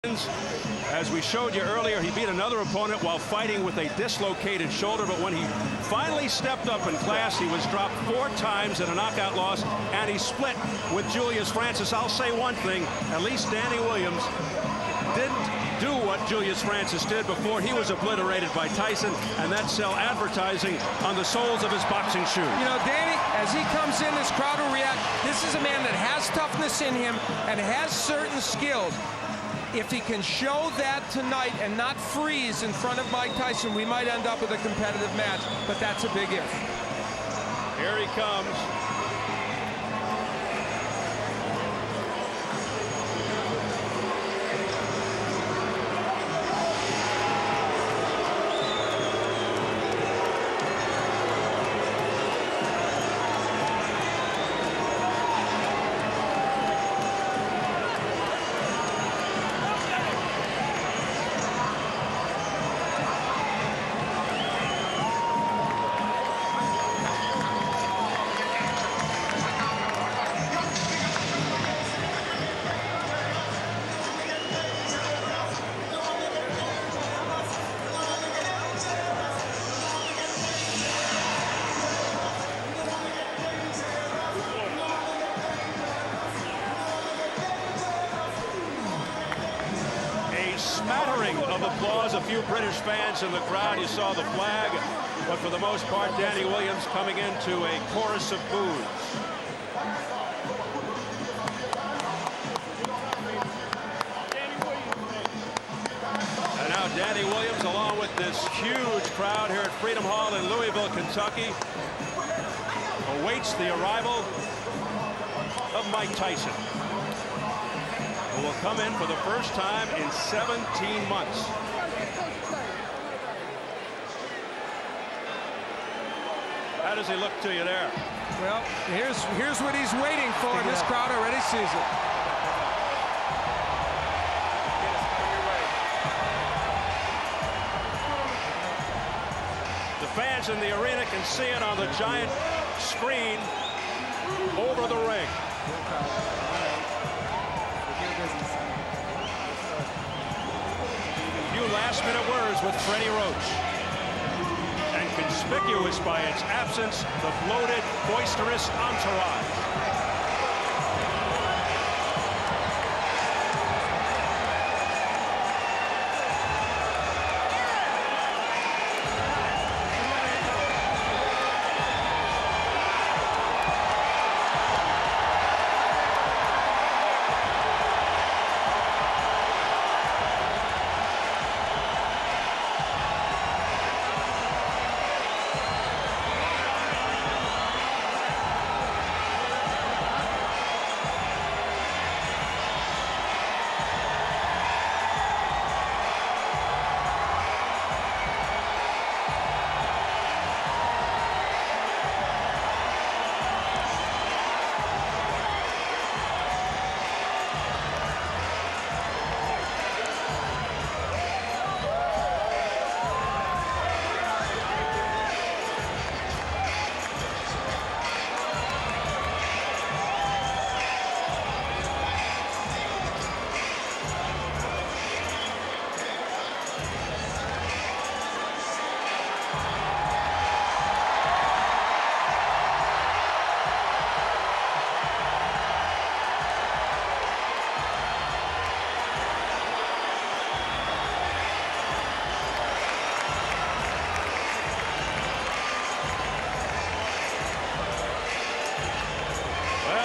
As we showed you earlier, he beat another opponent while fighting with a dislocated shoulder, but when he finally stepped up in class, he was dropped 4 times in a knockout loss, and he split with Julius Francis. I'll say one thing, at least Danny Williams didn't do what Julius Francis did before he was obliterated by Tyson, and that's sell advertising on the soles of his boxing shoes. You know, Danny, as he comes in, this crowd will react. This is a man that has toughness in him and has certain skills. If he can show that tonight and not freeze in front of Mike Tyson, we might end up with a competitive match, but that's a big if. Here he comes. Smattering of applause, a few British fans in the crowd. You saw the flag, but for the most part, Danny Williams coming into a chorus of boos. And now Danny Williams, along with this huge crowd here at Freedom Hall in Louisville, Kentucky, awaits the arrival of Mike Tyson, who will come in for the first time in 17 months. How does he look to you there? Well, here's what he's waiting for, and this crowd already sees it. The fans in the arena can see it on the giant screen over the ring. Last-minute words with Freddie Roach. And conspicuous by its absence, the bloated, boisterous entourage.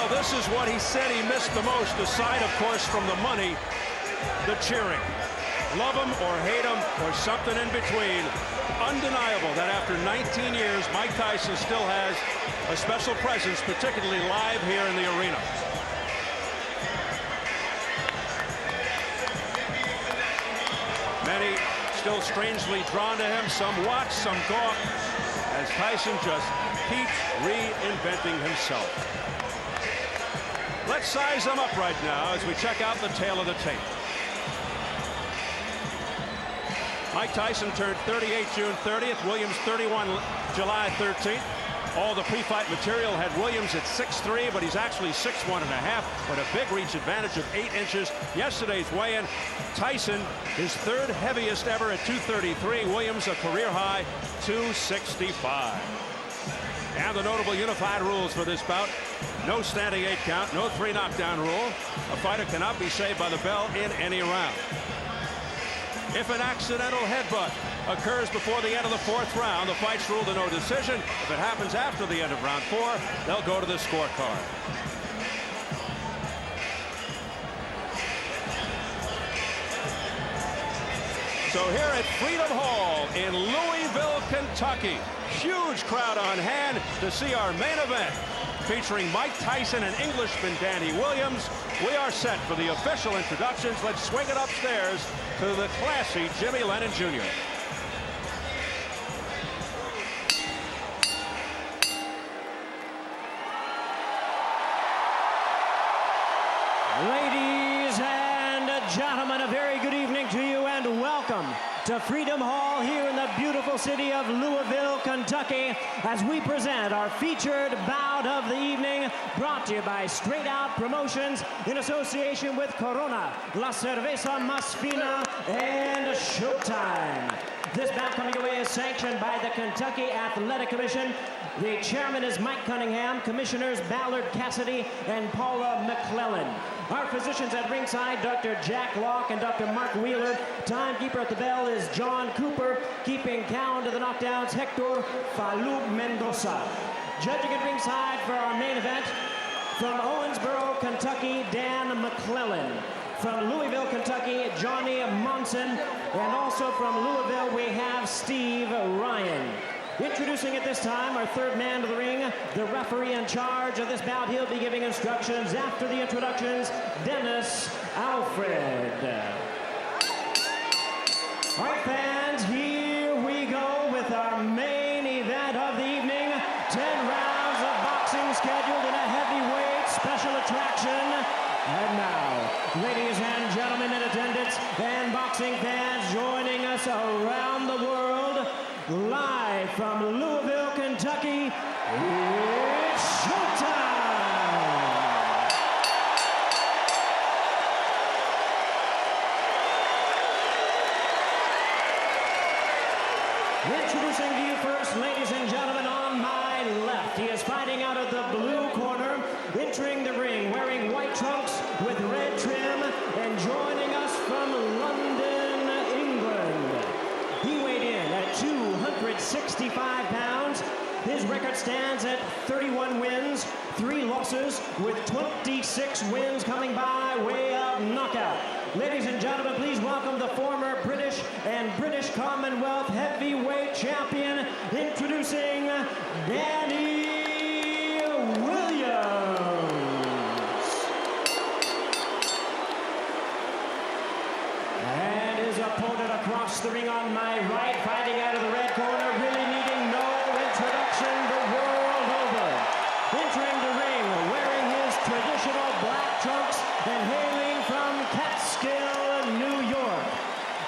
This is what he said he missed the most, aside, of course, from the money, the cheering. Love him or hate him or something in between. Undeniable that after 19 years, Mike Tyson still has a special presence, particularly live here in the arena. Many still strangely drawn to him. Some watch, some gawk, as Tyson just keeps reinventing himself. Let's size them up right now as we check out the tail of the tape. Mike Tyson turned 38 June 30th, Williams 31 July 13th. All the pre-fight material had Williams at 6'3", but he's actually 6'1.5", with a big reach advantage of 8 inches. Yesterday's weigh-in, Tyson, his third heaviest ever at 233. Williams, a career high, 265. And the notable unified rules for this bout: no standing 8 count, no 3 knockdown rule. A fighter cannot be saved by the bell in any round. If an accidental headbutt occurs before the end of the 4th round, the fight's ruled a no decision. If it happens after the end of round 4, they'll go to the scorecard. So here at Freedom Hall in Louisville, Kentucky, huge crowd on hand to see our main event, featuring Mike Tyson and Englishman Danny Williams. We are set for the official introductions. Let's swing it upstairs to the classy Jimmy Lennon Jr. Ladies and gentlemen, a very good evening to you and welcome to Freedom Hall here in the beautiful city of Louisville, Kentucky, as we present our featured bout of the evening, brought to you by Straight Out Promotions in association with Corona, La Cerveza Más Fina, and Showtime. This bout coming away is sanctioned by the Kentucky Athletic Commission. The chairman is Mike Cunningham, commissioners Ballard Cassidy and Paula McClellan. Our physicians at ringside, Dr. Jack Locke and Dr. Mark Wheeler. Timekeeper at the bell is John Cooper. Keeping count of the knockdowns, Hector Falou Mendoza. Judging at ringside for our main event, from Owensboro, Kentucky, Dan McClellan. From Louisville, Kentucky, Johnny Monson. And also from Louisville, we have Steve Ryan. Introducing at this time our third man to the ring, the referee in charge of this bout. He'll be giving instructions after the introductions, Dennis Alfred. All right, fans, here we go with our main event of the evening. 10 rounds of boxing scheduled in a heavyweight special attraction. And now, ladies and gentlemen in attendance and boxing fans joining us around the world, live from Louisville, Kentucky, it's showtime! Introducing to you first, ladies and gentlemen, on my left, he is fighting out of the blue corner, entering the ring wearing white trunks with red trim, and joining us from London, England. He weighed in at 265 pounds. His record stands at 31 wins, 3 losses, with 26 wins coming by way of knockout. Ladies and gentlemen, please welcome the former British and British Commonwealth heavyweight champion, introducing Danny Williams. And his opponent across the ring on my right, fighting out of the red corner, really needing no introduction the world over. Entering the ring, wearing his traditional black trunks and hailing from Catskill, New York.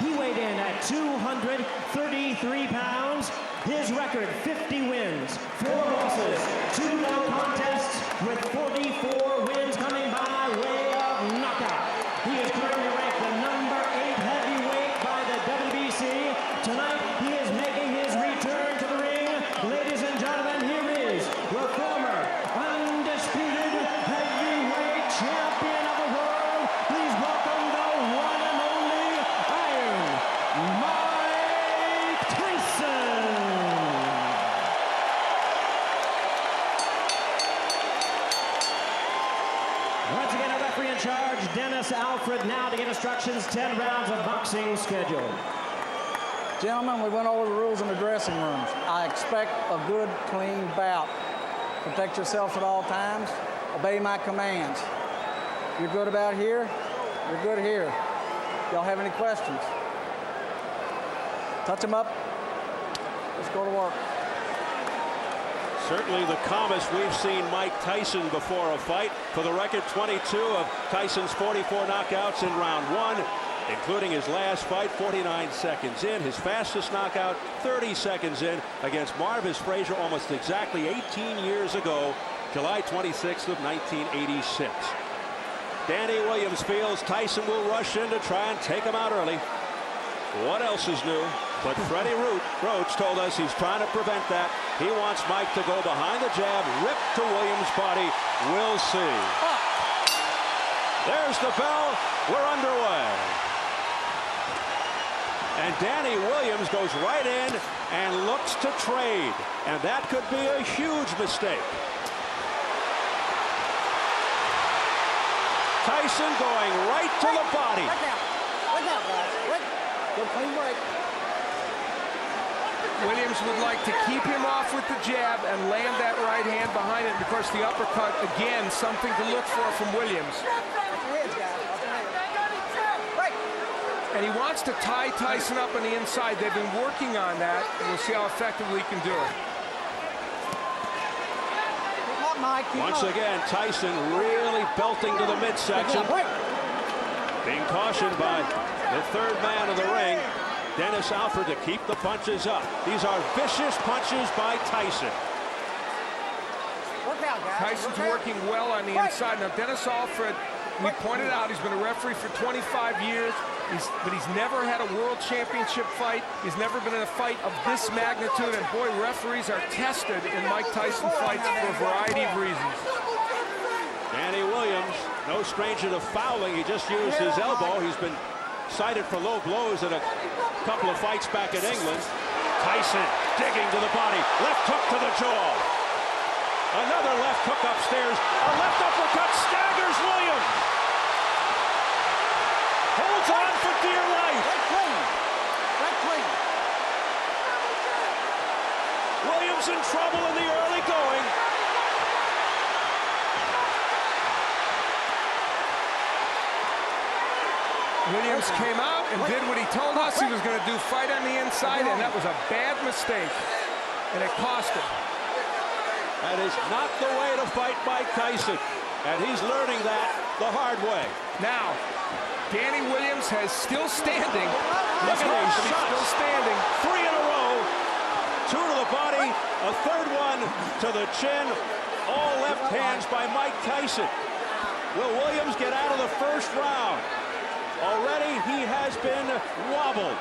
He weighed in at 233 pounds. His record, 50 wins, 4 losses, 2 no contests, with 44 wins coming by way of knockout. He is currently ranked the number 8 heavyweight by the WBC. Tonight, he is making his return to the ring. Ladies and gentlemen, here is the former undisputed heavyweight champion of the world. Please welcome the one and only Iron Mike Tyson. Once again, a referee in charge, Dennis Alfred, now to give instructions, 10 rounds of boxing scheduled. Gentlemen, we went over the rules in the dressing rooms. I expect a good, clean bout. Protect yourself at all times. Obey my commands. You're good about here, you're good here. Y'all have any questions? Touch them up. Let's go to work. Certainly the calmest we've seen Mike Tyson before a fight. For the record, 22 of Tyson's 44 knockouts in round 1. including his last fight 49 seconds in, his fastest knockout 30 seconds in against Marvis Frazier almost exactly 18 years ago, July 26th of 1986. Danny Williams feels Tyson will rush in to try and take him out early. What else is new? But Freddie Roach told us he's trying to prevent that. He wants Mike to go behind the jab, rip to Williams' body. We'll see. There's the bell. We're underway. And Danny Williams goes right in and looks to trade. And that could be a huge mistake. Tyson going right to the body. Look out, guys. Good clean break. Williams would like to keep him off with the jab and land that right hand behind it. And of course, the uppercut, again, something to look for from Williams. And he wants to tie Tyson up on the inside. They've been working on that, and we'll see how effectively he can do it. Once again, Tyson really belting to the midsection. Being cautioned by the third man of the ring, Dennis Alford, to keep the punches up. These are vicious punches by Tyson. Tyson's working well on the inside. Now, Dennis Alford, we pointed out, he's been a referee for 25 years, but he's never had a world championship fight. He's never been in a fight of this magnitude, and boy, referees are tested in Mike Tyson fights for a variety of reasons. Danny Williams, no stranger to fouling. He just used his elbow. He's been cited for low blows in a couple of fights back in England. Tyson digging to the body. Left hook to the jaw. Another left hook upstairs. A left uppercut staggers Williams. Holds on for dear life. Williams in trouble in the early going. Williams came out and did what he told us he was going to do, fight on the inside, and that was a bad mistake, and it cost him. That is not the way to fight Mike Tyson, and he's learning that the hard way. Now, Danny Williams has still standing. Look at these shots. Still standing. 3 in a row. 2 to the body, a third one to the chin. All left hands by Mike Tyson. Will Williams get out of the first round? Already he has been wobbled.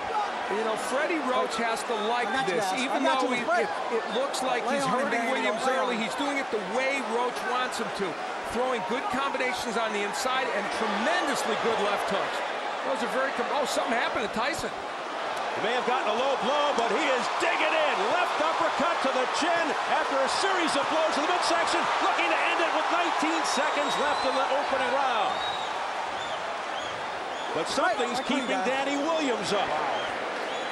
You know, Freddie Roach has to like this. Even though it looks like he's hurting Williams early, he's doing it the way Roach wants him to. Throwing good combinations on the inside and tremendously good left hooks. Those are very... Oh, something happened to Tyson. He may have gotten a low blow, but he is digging in. Left uppercut to the chin after a series of blows to the midsection. Looking to end it with 19 seconds left in the opening round. But something's keeping Danny Williams up.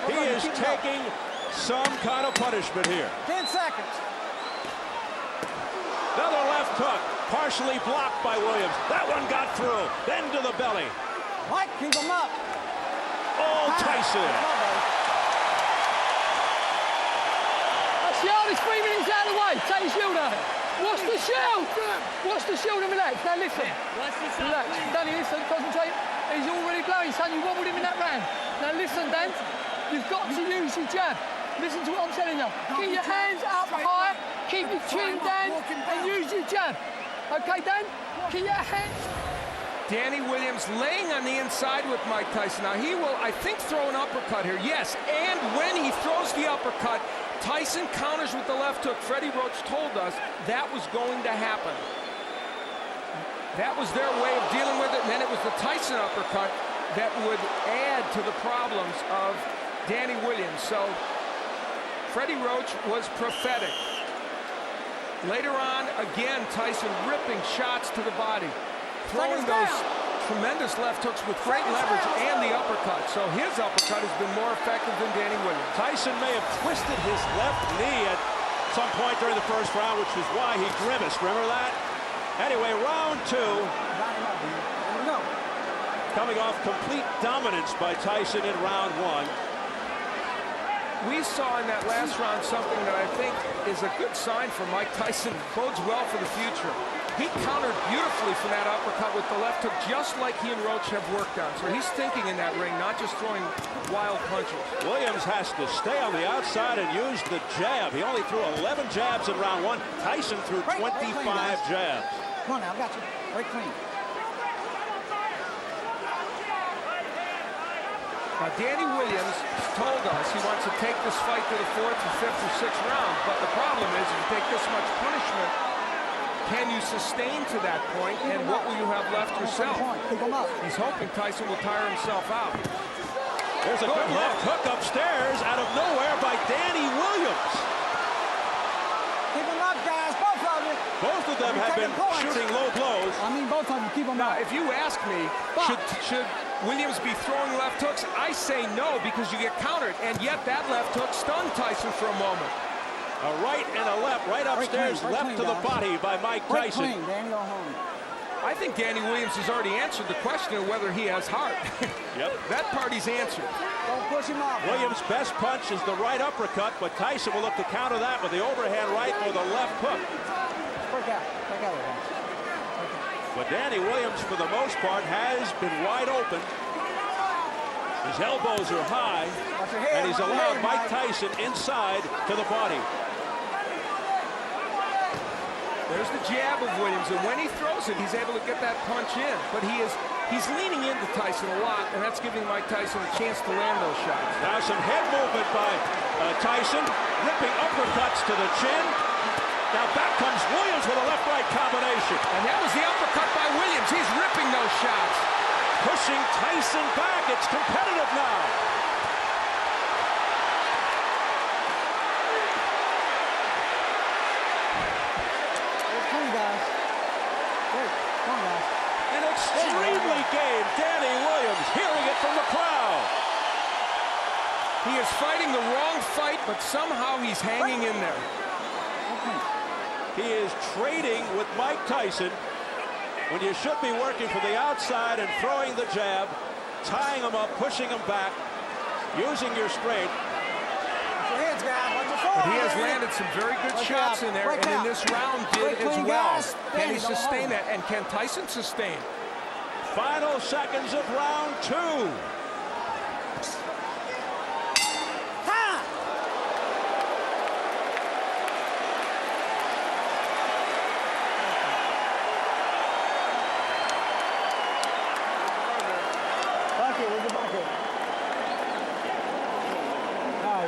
He is taking some kind of punishment here. 10 seconds. Another left hook, partially blocked by Williams. That one got through. Then to the belly. Mike, keep him up. Oh, Tyson. That's the hardest 3 minutes out of the way. Take your shield out. Watch the shield. Watch the shield and relax. Now listen. Relax. Danny, listen. Concentrate. He's already blowing, son. You wobbled him in that round. Now listen, Dan. You've got to use your jab. Listen to what I'm telling you. Keep your hands up high. Keep your chin down and use your jab. Okay, Dan? Keep your hands. Danny Williams laying on the inside with Mike Tyson. Now he will, I think, throw an uppercut here. Yes, and when he throws the uppercut, Tyson counters with the left hook. Freddie Roach told us that was going to happen. That was their way of dealing with it, and then it was the Tyson uppercut that would add to the problems of Danny Williams. So Freddie Roach was prophetic. Later on, again, Tyson ripping shots to the body, throwing those tremendous left hooks with great leverage and the uppercut. So his uppercut has been more effective than Danny Williams. Tyson may have twisted his left knee at some point during the first round, which is why he grimaced. Remember that? Anyway, round 2. Coming off complete dominance by Tyson in round 1. We saw in that last round something that I think is a good sign for Mike Tyson. Bodes well for the future. He countered beautifully from that uppercut with the left hook, just like he and Roach have worked on. So he's thinking in that ring, not just throwing wild punches. Williams has to stay on the outside and use the jab. He only threw 11 jabs in round one. Tyson threw 25 jabs. Come on now, I got you. Break clean. Now, Danny Williams told us he wants to take this fight to the 4th or 5th or 6th round, but the problem is if you take this much punishment, can you sustain to that point, and what will you have left yourself? Keep him up. He's hoping Tyson will tire himself out. There's a good left hook upstairs out of nowhere by Danny Williams. Keep him up, guys, both of you. Both of them have been shooting low blows. I mean, both of them, keep them Now, up. if you ask me, should Williams be throwing left hooks? I say no, because you get countered, and yet that left hook stunned Tyson for a moment. A right and a left, right upstairs, left to the body by Mike Tyson. Danny, go home. I think Danny Williams has already answered the question of whether he has heart. Yep. That party's answered. Don't push him off. Williams' best punch is the right uppercut, but Tyson will look to counter that with the overhand right or the left hook. Break out. Break out of there. But Danny Williams, for the most part, has been wide open. His elbows are high, and he's allowed Mike Tyson inside to the body. There's the jab of Williams, and when he throws it, he's able to get that punch in. But he's leaning into Tyson a lot, and that's giving Mike Tyson a chance to land those shots. Now some head movement by Tyson, ripping uppercuts to the chin. Now back comes Williams with a left-right combination. And that was the uppercut by Williams. He's ripping those shots. Pushing Tyson back. It's competitive now. Come on, guys. Wait, come on, guys. An extremely game Danny Williams, hearing it from the crowd. He is fighting the wrong fight, but somehow he's hanging in there. He is trading with Mike Tyson when you should be working from the outside and throwing the jab, tying him up, pushing him back, using your strength. Watch your heads, guys. Watch your forward. But he has landed some very good shots in there, and in this round did as well. Can he sustain that, and can Tyson sustain? Final seconds of round two.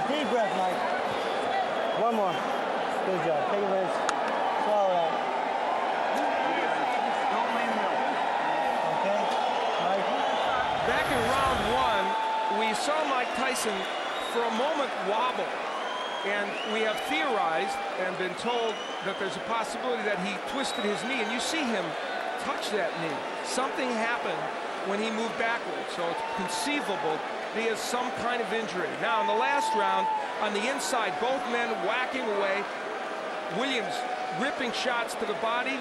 Deep breath, Mike. One more. Good job. Take a rest. Swallow out. Don't leave him. Okay? Mike? Back in round one, we saw Mike Tyson for a moment wobble. And we have theorized and been told that there's a possibility that he twisted his knee. And you see him touch that knee. Something happened when he moved backwards. So it's conceivable he has some kind of injury. Now, in the last round, on the inside, both men whacking away. Williams ripping shots to the body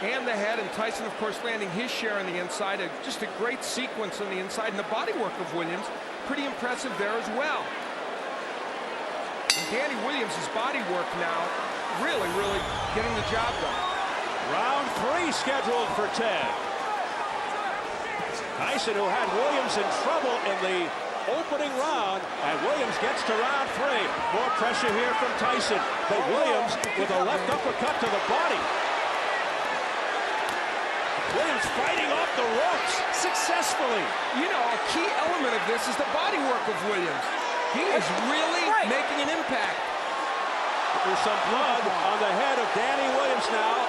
and the head, and Tyson, of course, landing his share on the inside. Just a great sequence on the inside, and the body work of Williams, pretty impressive there as well. And Danny Williams' body work now, really, really getting the job done. Round three scheduled for 10. Tyson, who had Williams in trouble in the opening round, and Williams gets to round three. More pressure here from Tyson, but Williams with a left uppercut to the body. Williams fighting off the ropes successfully. You know, a key element of this is the body work of Williams. He is really making an impact. There's some blood on the head of Danny Williams now,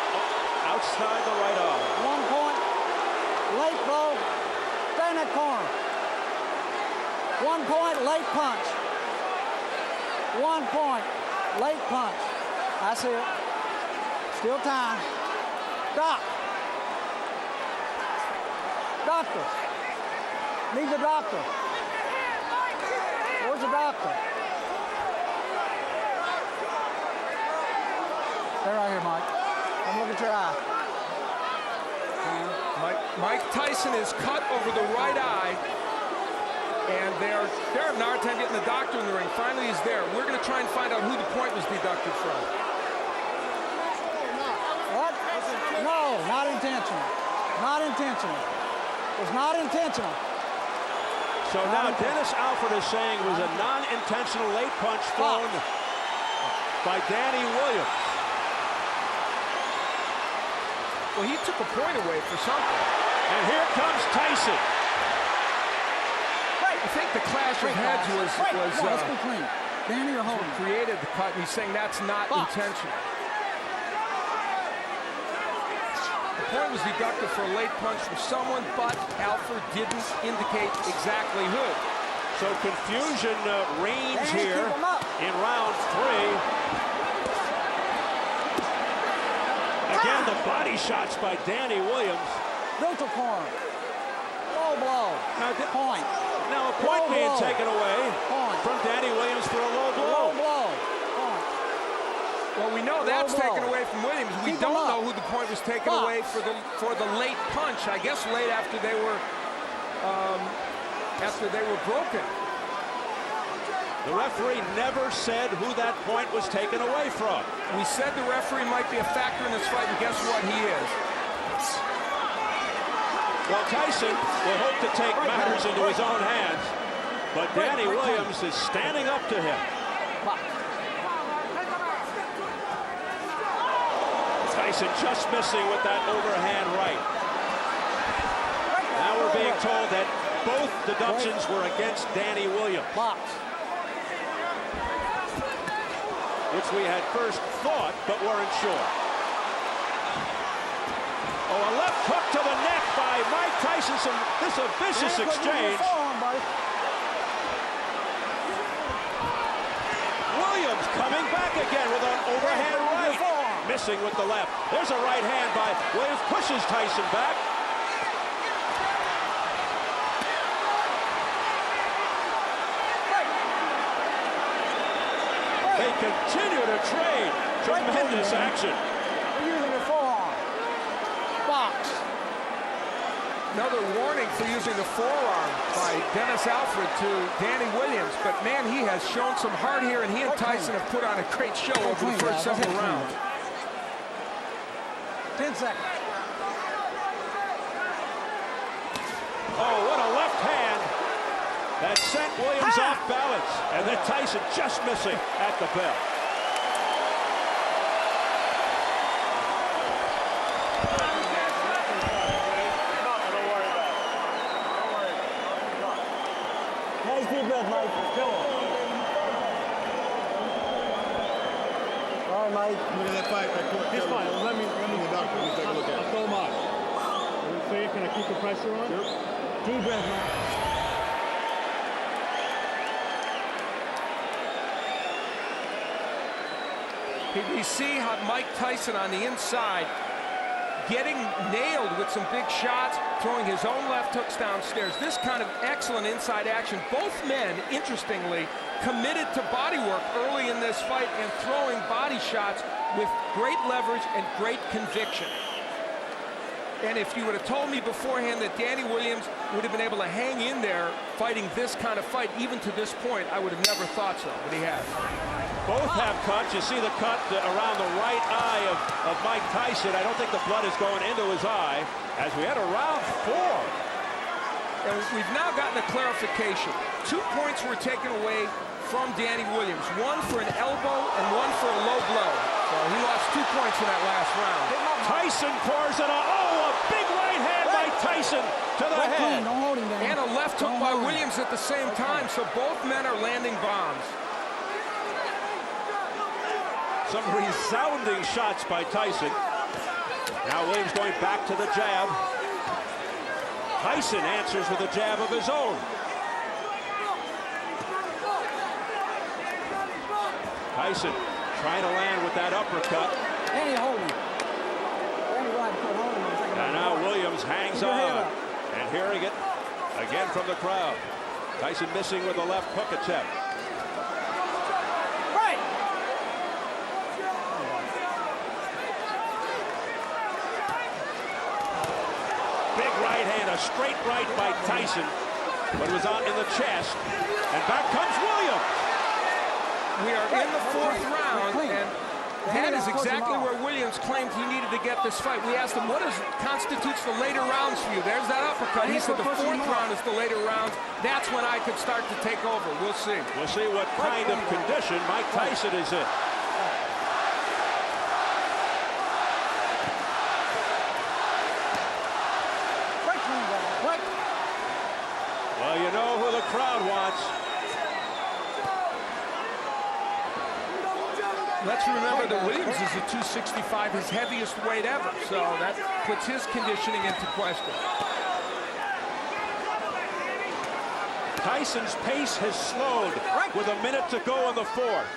outside the right arm. 1 point. Late blow. Stay in that corner. 1 point, late punch. 1 point, late punch. I see it. Still time. Stop. Doctor. Needs a doctor. Where's the doctor? Stay right here, Mike. Come look at your eye. Mike Tyson is cut over the right eye, and they're having a hard time getting the doctor in the ring. Finally, he's there. We're going to try and find out who the point was deducted from. What? low. Not intentional. Not intentional. It was not intentional. So now Dennis Alford is saying it was a non-intentional late punch thrown by Danny Williams. Well, he took a point away for something. And here comes Tyson. I think the clash of heads was let's be clean. Danny or Holden created the cut, and he's saying that's not intentional. The point was deducted for a late punch from someone, but Alford didn't indicate exactly who. So confusion reigns here in round 3. Again, the body shots by Danny Williams. neutral corner. Low blow. Point. Now a point being taken away from Danny Williams for a low blow. Low blow. Point. Well, we know that's taken away from Williams. We don't know who the point was taken away for the late punch. I guess late after they were broken. The referee never said who that point was taken away from. We said the referee might be a factor in this fight, and guess what? He is. Well, Tyson will hope to take matters into his own hands, but Danny Williams is standing up to him. Tyson just missing with that overhand right. Now we're being told that both deductions were against Danny Williams, which we had first thought but weren't sure. Oh, a left hook to the neck by Mike Tyson. This is a vicious exchange. Williams coming back again with an overhand right. Missing with the left. There's a right hand by Williams. Pushes Tyson back. They continue to trade. Tremendous action. Using the forearm. Box. Another warning for using the forearm by Dennis Alford to Danny Williams. But, man, he has shown some heart here, and he and Tyson have put on a great show over the first several rounds. 10 seconds. Oh, what a left hand that sent Williams off balance. And then Tyson just missing at the bell. Nice deep breath, Mike. Kill him. All right, Mike. Look at that fight right quick. He's fine. Let me the doctor. Let me take a look at it. I'll throw him out. Clear? Can I keep the pressure on? Yep. Deep breath, Mike. You see how Mike Tyson on the inside getting nailed with some big shots, throwing his own left hooks downstairs. This kind of excellent inside action. Both men, interestingly, committed to body work early in this fight and throwing body shots with great leverage and great conviction. And if you would have told me beforehand that Danny Williams would have been able to hang in there fighting this kind of fight, even to this point, I would have never thought so, but he has. Both have cuts. You see the cut around the right eye of Mike Tyson. I don't think the blood is going into his eye as we enter round 4. And we've now gotten a clarification. 2 points were taken away from Danny Williams. One for an elbow and one for a low blow. So he lost 2 points in that last round. Tyson pours it on. Oh, a big right hand by Tyson to the head. Don't hold him down. And a left hook by Williams at the same time. So both men are landing bombs. Some resounding shots by Tyson. Now Williams going back to the jab. Tyson answers with a jab of his own. Tyson trying to land with that uppercut. Danny, hold him. Danny, go ahead and hold him. And now Williams hangs on. And hearing it again from the crowd. Tyson missing with a left hook attempt. Big right hand, a straight right by Tyson, but it was out in the chest. And back comes Williams. We are in the 4th round, and That is exactly where Williams claimed he needed to get this fight. We asked him, what constitutes the later rounds for you? There's that uppercut. He said the fourth round is the later rounds. That's when I could start to take over. We'll see. We'll see what kind of condition Mike Tyson is in. Well, you know who the crowd wants. Let's remember that Williams is at 265, his heaviest weight ever, so that puts his conditioning into question. Tyson's pace has slowed with a minute to go in the fourth.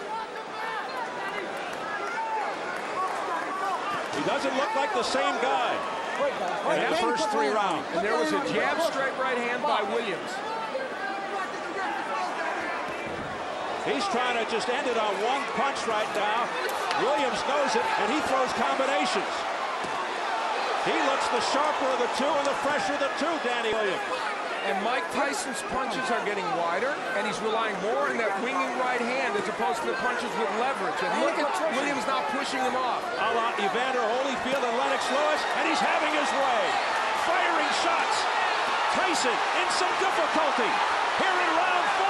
He doesn't look like the same guy in the first 3 rounds. And there was a jab straight right hand by Williams. He's trying to just end it on one punch right now. Williams knows it, and he throws combinations. He looks the sharper of the two and the fresher of the two, Danny Williams. And Mike Tyson's punches are getting wider, and he's relying more on that winging right hand as opposed to the punches with leverage. And look at Williams not pushing him off. A la Evander Holyfield and Lennox Lewis, and he's having his way. Firing shots. Tyson in some difficulty here in round 4.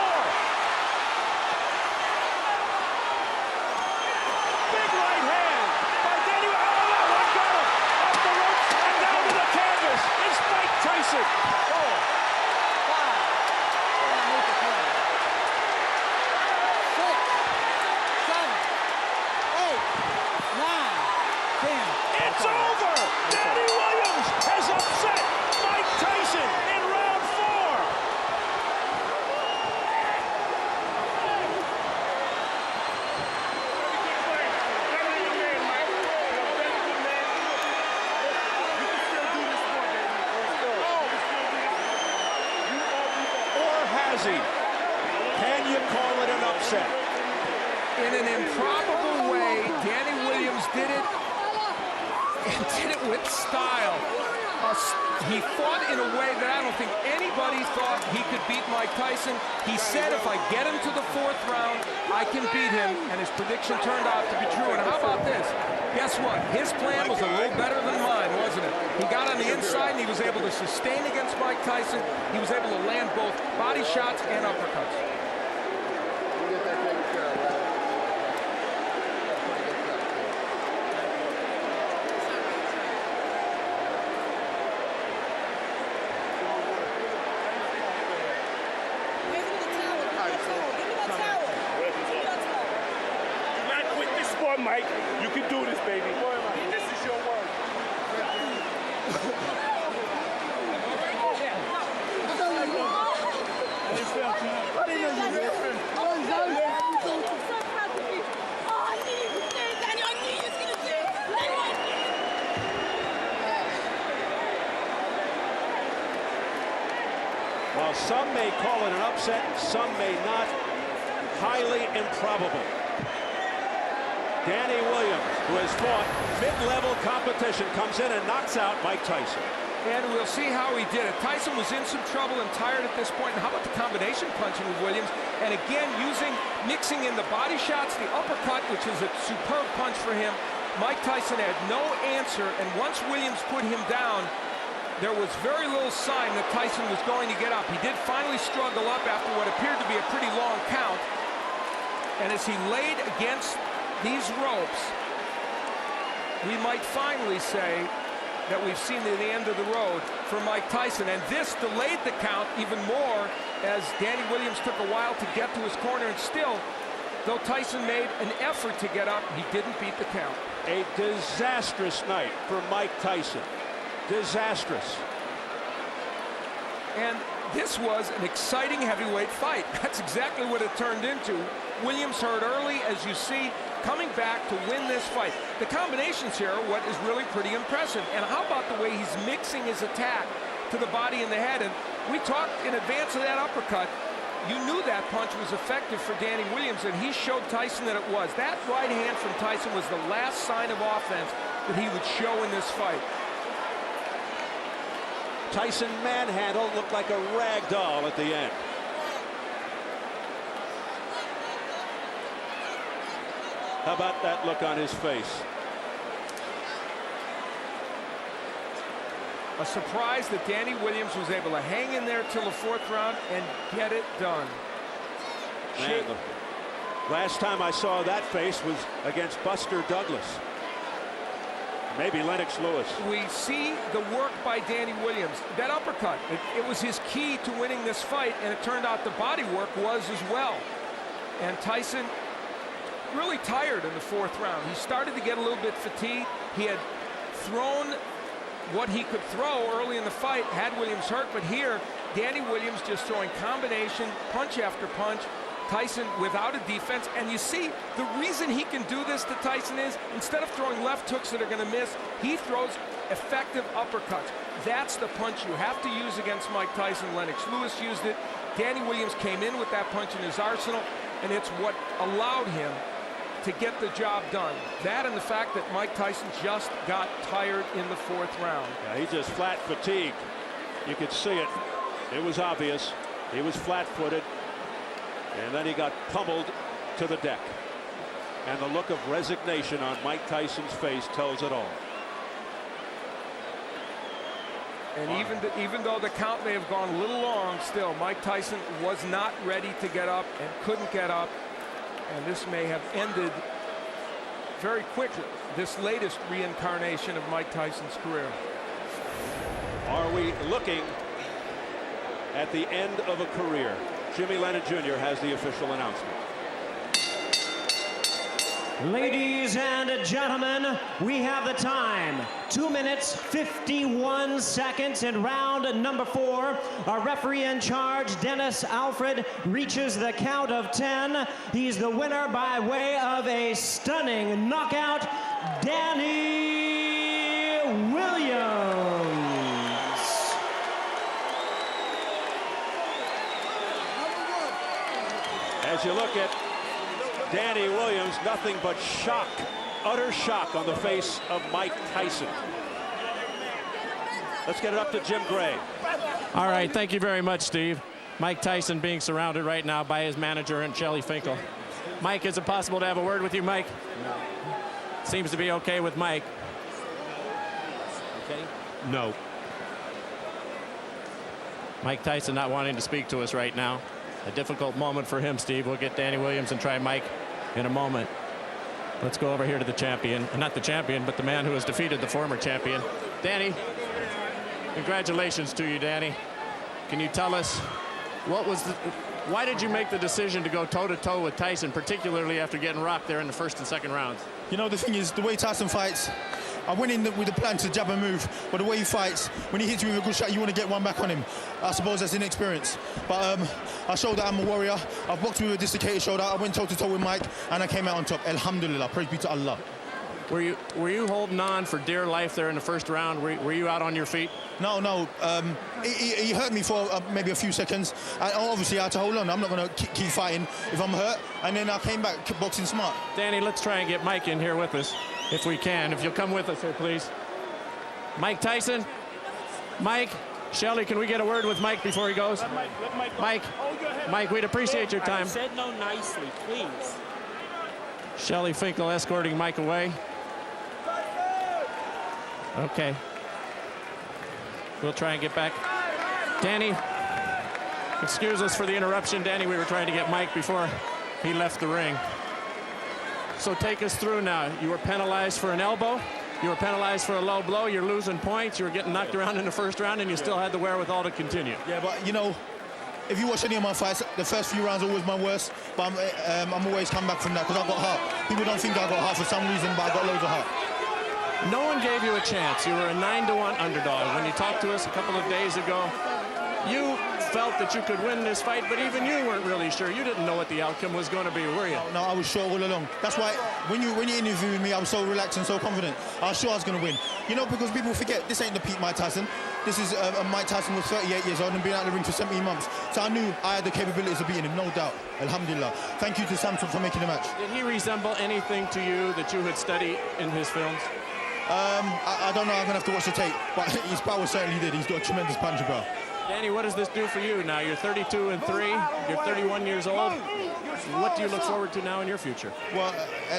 Big right hand by Danny. Oh, that one got him. Off the ropes and down to the canvas. It's Mike Tyson. 10. It's over! Danny Williams has upset Mike Tyson in round 4. Or has he? Can you call it an upset? In an improbable way, Danny Williams did it, and did it with style. He fought in a way that I don't think anybody thought he could beat Mike Tyson. He said, if I get him to the 4th round, I can beat him, and his prediction turned out to be true. And how about this? Guess what? His plan was a little better than mine, wasn't it? He got on the inside, and he was able to sustain against Mike Tyson. He was able to land both body shots and uppercuts. Mike, you can do this, baby. This is your work. While some may call it an upset, some may not. Highly improbable. Danny Williams, who has fought mid-level competition, comes in and knocks out Mike Tyson. And we'll see how he did it. Tyson was in some trouble and tired at this point. And how about the combination punching with Williams? And again, mixing in the body shots, the uppercut, which is a superb punch for him. Mike Tyson had no answer, and once Williams put him down, there was very little sign that Tyson was going to get up. He did finally struggle up after what appeared to be a pretty long count. And as he laid against these ropes, we might finally say that we've seen the end of the road for Mike Tyson. And this delayed the count even more as Danny Williams took a while to get to his corner. And still, though Tyson made an effort to get up, he didn't beat the count. A disastrous night for Mike Tyson. Disastrous. And this was an exciting heavyweight fight. That's exactly what it turned into. Williams hurt early, as you see, coming back to win this fight. The combinations here are what is really pretty impressive. And how about the way he's mixing his attack to the body and the head? And we talked in advance of that uppercut. You knew that punch was effective for Danny Williams, and he showed Tyson that it was. That right hand from Tyson was the last sign of offense that he would show in this fight. Tyson manhandled, looked like a rag doll at the end. How about that look on his face? A surprise that Danny Williams was able to hang in there till the 4th round and get it done. Man, the last time I saw that face was against Buster Douglas. Maybe Lennox Lewis. We see the work by Danny Williams. That uppercut, it was his key to winning this fight, and it turned out the body work was as well. And Tyson really tired in the 4th round. He started to get a little bit fatigued. He had thrown what he could throw early in the fight, had Williams hurt, but here, Danny Williams just throwing combination, punch after punch. Tyson without a defense, and you see the reason he can do this to Tyson is instead of throwing left hooks that are going to miss, he throws effective uppercuts. That's the punch you have to use against Mike Tyson. Lennox Lewis used it. Danny Williams came in with that punch in his arsenal, and it's what allowed him to get the job done. That and the fact that Mike Tyson just got tired in the 4th round. Yeah, he just flat fatigued. You could see it. It was obvious. He was flat-footed. And then he got pummeled to the deck. And the look of resignation on Mike Tyson's face tells it all. And even though the count may have gone a little long, still Mike Tyson was not ready to get up and couldn't get up. And this may have ended very quickly, this latest reincarnation of Mike Tyson's career. Are we looking at the end of a career? Jimmy Lennon Jr. has the official announcement. Ladies and gentlemen, we have the time. 2 minutes, 51 seconds in round number 4. Our referee in charge, Dennis Alfred, reaches the count of 10. He's the winner by way of a stunning knockout, Danny Williams. As you look at Danny Williams, nothing but shock, utter shock on the face of Mike Tyson. Let's get it up to Jim Gray. All right, thank you very much, Steve. Mike Tyson being surrounded right now by his manager and Shelley Finkel. Mike, is it possible to have a word with you, Mike? No. Seems to be okay with Mike. Okay? No. Mike Tyson not wanting to speak to us right now. A difficult moment for him, Steve. We'll get Danny Williams and try Mike in a moment. Let's go over here to the champion. Not the champion, but the man who has defeated the former champion. Danny, congratulations to you, Danny. Can you tell us why did you make the decision to go toe-to-toe with Tyson, particularly after getting rocked there in the 1st and 2nd rounds? You know, the thing is, the way Tyson fights, I went in with the plan to jab and move, but the way he fights, when he hits you with a good shot, you want to get one back on him. I suppose that's inexperience. But I showed that I'm a warrior. I've boxed with a dislocated shoulder. I went toe-to-toe with Mike, and I came out on top. Alhamdulillah. Praise be to Allah. Were you holding on for dear life there in the 1st round? Were you out on your feet? No. He hurt me for maybe a few seconds. Obviously, I had to hold on. I'm not going to keep fighting if I'm hurt. And then I came back boxing smart. Danny, let's try and get Mike in here with us, if we can. If you'll come with us here, please. Mike Tyson. Mike. Shelley, can we get a word with Mike before he goes? Let Mike go. Mike. Oh, go ahead. Mike, we'd appreciate your time. I said no nicely, please. Shelley Finkel escorting Mike away. Okay. We'll try and get back. Danny, excuse us for the interruption. Danny, we were trying to get Mike before he left the ring. So take us through now. You were penalized for an elbow. You were penalized for a low blow. You're losing points. You were getting knocked around in the 1st round, and you still had the wherewithal to continue. Yeah, but, you know, if you watch any of my fights, the first few rounds are always my worst, but I'm always come back from that because I've got heart. People don't think I got heart for some reason, but I got loads of heart. No one gave you a chance. You were a 9-1 underdog. When you talked to us a couple of days ago, you felt that you could win this fight, but even you weren't really sure. You didn't know what the outcome was going to be, were you? No, I was sure all along. That's why when you interviewed me, I was so relaxed and so confident. I was sure I was going to win. You know, because people forget, this ain't the peak Mike Tyson. This is Mike Tyson was 38 years old and been out of the ring for 17 months. So I knew I had the capabilities of beating him, no doubt. Alhamdulillah. Thank you to Samson for making the match. Did he resemble anything to you that you had studied in his films? I don't know. I'm going to have to watch the tape. But his power certainly did. He's got a tremendous punch, bro. Danny, what does this do for you now? You're 32-3. You're 31 years old. What do you look forward to now in your future? Well,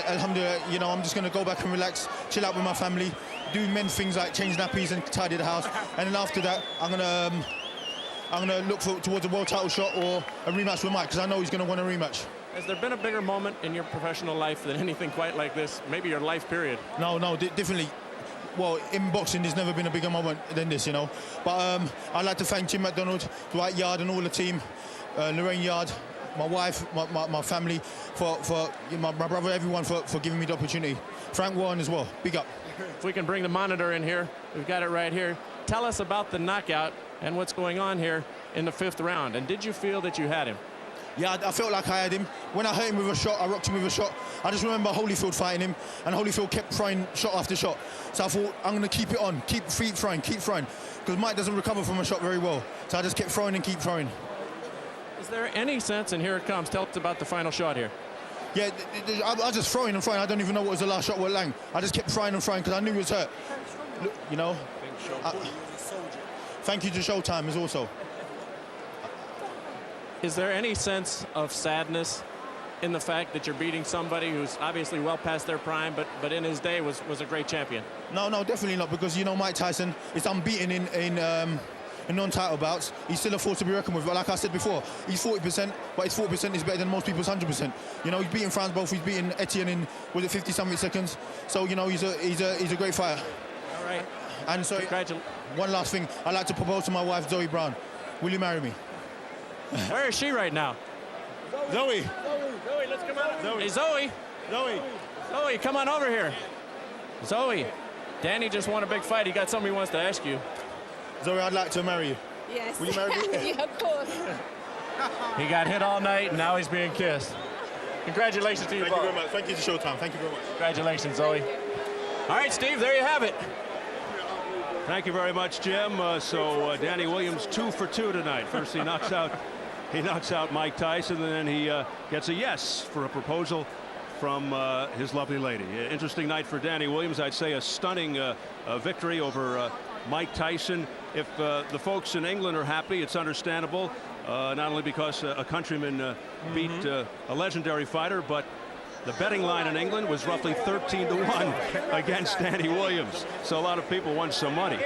alhamdulillah, you know, I'm just going to go back and relax, chill out with my family, do men things like change nappies and tidy the house. And then after that, I'm going to look towards a world title shot or a rematch with Mike, because I know he's going to want a rematch. Has there been a bigger moment in your professional life than anything quite like this? Maybe your life period? No, definitely. Well, in boxing, there's never been a bigger moment than this, you know. But I'd like to thank Jim McDonald, Dwight Yard and all the team, Lorraine Yard, my wife, my family, for my brother, everyone for giving me the opportunity. Frank Warren as well, big up. If we can bring the monitor in here, we've got it right here. Tell us about the knockout and what's going on here in the 5th round. And did you feel that you had him? Yeah, I felt like I had him. When I hit him with a shot, I rocked him with a shot. I just remember Holyfield fighting him, and Holyfield kept throwing shot after shot. So I thought, I'm going to keep it on, keep throwing, because Mike doesn't recover from a shot very well. So I just kept throwing and keep throwing. Is there any sense, and here it comes, tell us about the final shot here. Yeah, I was just throwing and throwing. I don't even know what was the last shot with Lang. I just kept throwing and throwing because I knew he was hurt. Look, you know. Thank you to Showtime as also. Is there any sense of sadness in the fact that you're beating somebody who's obviously well past their prime, but in his day was a great champion? No, definitely not, because, you know, Mike Tyson is unbeaten in non-title bouts. He's still a force to be reckoned with. But like I said before, he's 40%, but his 40% is better than most people's 100%. You know, he's beaten Franz both. He's beaten Etienne in, was it 50-something seconds? So, you know, he's a great fighter. All right. And so, one last thing. I'd like to propose to my wife, Zoe Brown. Will you marry me? Where is she right now? Zoe. Zoe, let's come out. Zoe. Hey, Zoe. Zoe, come on over here. Zoe, Danny just won a big fight. He got something he wants to ask you. Zoe, I'd like to marry you. Yes. Will you marry me? Yeah, of course. He got hit all night, and now he's being kissed. Congratulations to you both. Thank you very much. Thank you to Showtime. Thank you very much. Congratulations, Zoe. All right, Steve, there you have it. Thank you very much, Jim. So Danny Williams 2 for 2 tonight. First he knocks out Mike Tyson, and then he gets a yes for a proposal from his lovely lady. Interesting night for Danny Williams. I'd say a stunning victory over Mike Tyson. If the folks in England are happy, it's understandable. Not only because a countryman beat a legendary fighter, but the betting line in England was roughly 13-1 against Danny Williams. So a lot of people won some money.